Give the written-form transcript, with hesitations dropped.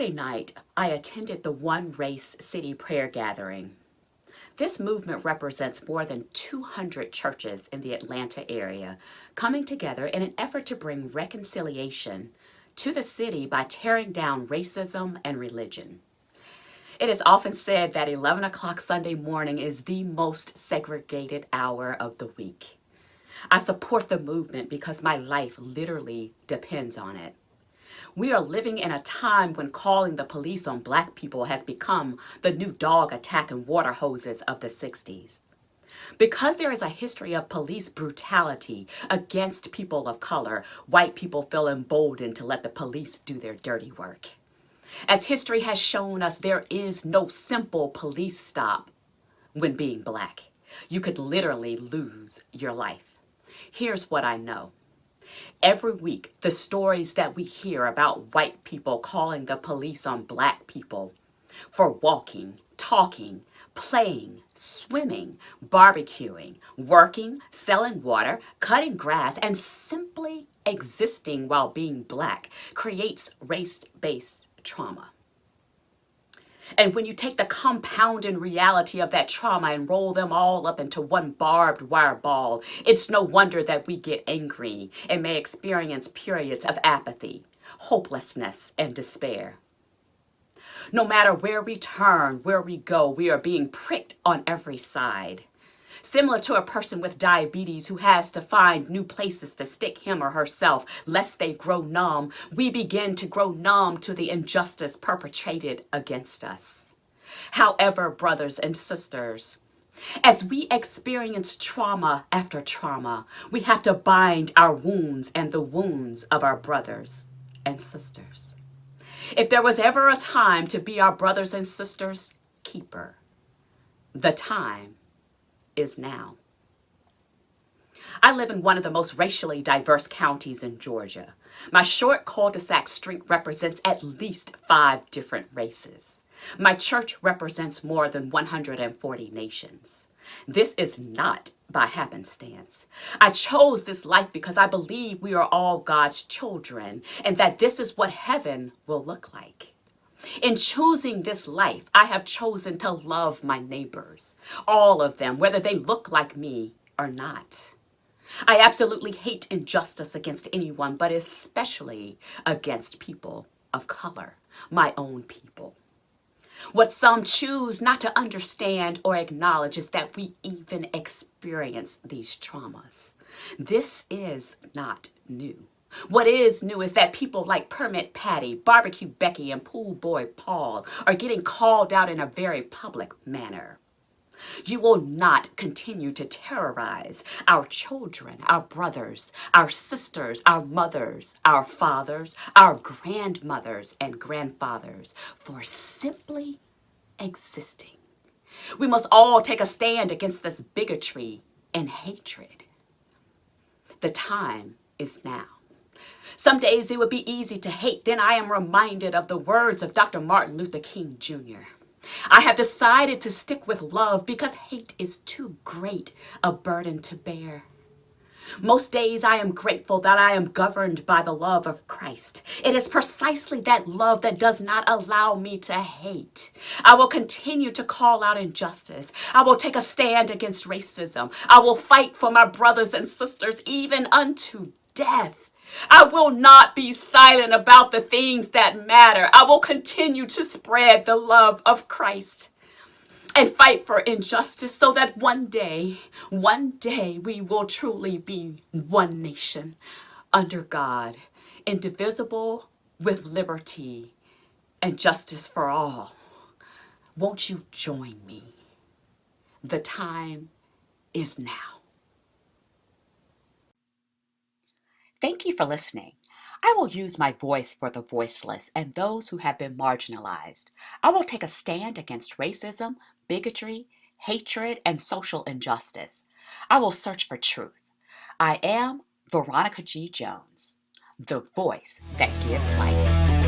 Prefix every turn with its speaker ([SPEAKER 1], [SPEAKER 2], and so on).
[SPEAKER 1] Friday night, I attended the One Race City Prayer Gathering. This movement represents more than 200 churches in the Atlanta area coming together in an effort to bring reconciliation to the city by tearing down racism and religion. It is often said that 11 o'clock Sunday morning is the most segregated hour of the week. I support the movement because my life literally depends on it. We are living in a time when calling the police on Black people has become the new dog attack and water hoses of the 60s. Because there is a history of police brutality against people of color, white people feel emboldened to let the police do their dirty work. As history has shown us, there is no simple police stop when being Black. You could literally lose your life. Here's what I know. Every week, the stories that we hear about white people calling the police on Black people for walking, talking, playing, swimming, barbecuing, working, selling water, cutting grass, and simply existing while being Black creates race-based trauma. And when you take the compounding reality of that trauma and roll them all up into one barbed wire ball, it's no wonder that we get angry and may experience periods of apathy, hopelessness, and despair. No matter where we turn, where we go, we are being pricked on every side. Similar to a person with diabetes who has to find new places to stick him or herself lest they grow numb, we begin to grow numb to the injustice perpetrated against us. However, brothers and sisters, as we experience trauma after trauma, we have to bind our wounds and the wounds of our brothers and sisters. If there was ever a time to be our brothers and sisters' keeper, the time is now. I live in one of the most racially diverse counties in Georgia. My short cul-de-sac street represents at least 5 different races. My church represents more than 140 nations. This is not by happenstance. I chose this life because I believe we are all God's children and that this is what heaven will look like. In choosing this life, I have chosen to love my neighbors, all of them, whether they look like me or not. I absolutely hate injustice against anyone, but especially against people of color, my own people. What some choose not to understand or acknowledge is that we even experience these traumas. This is not new. What is new is that people like Permit Patty, Barbecue Becky, and Pool Boy Paul are getting called out in a very public manner. You will not continue to terrorize our children, our brothers, our sisters, our mothers, our fathers, our grandmothers and grandfathers for simply existing. We must all take a stand against this bigotry and hatred. The time is now. Some days it would be easy to hate. Then I am reminded of the words of Dr. Martin Luther King Jr. I have decided to stick with love because hate is too great a burden to bear. Most days I am grateful that I am governed by the love of Christ. It is precisely that love that does not allow me to hate. I will continue to call out injustice. I will take a stand against racism. I will fight for my brothers and sisters even unto death. I will not be silent about the things that matter. I will continue to spread the love of Christ and fight for injustice so that one day we will truly be one nation under God, indivisible with liberty and justice for all. Won't you join me? The time is now. Thank you for listening. I will use my voice for the voiceless and those who have been marginalized. I will take a stand against racism, bigotry, hatred, and social injustice. I will search for truth. I am Veronica G. Jones, the voice that gives light.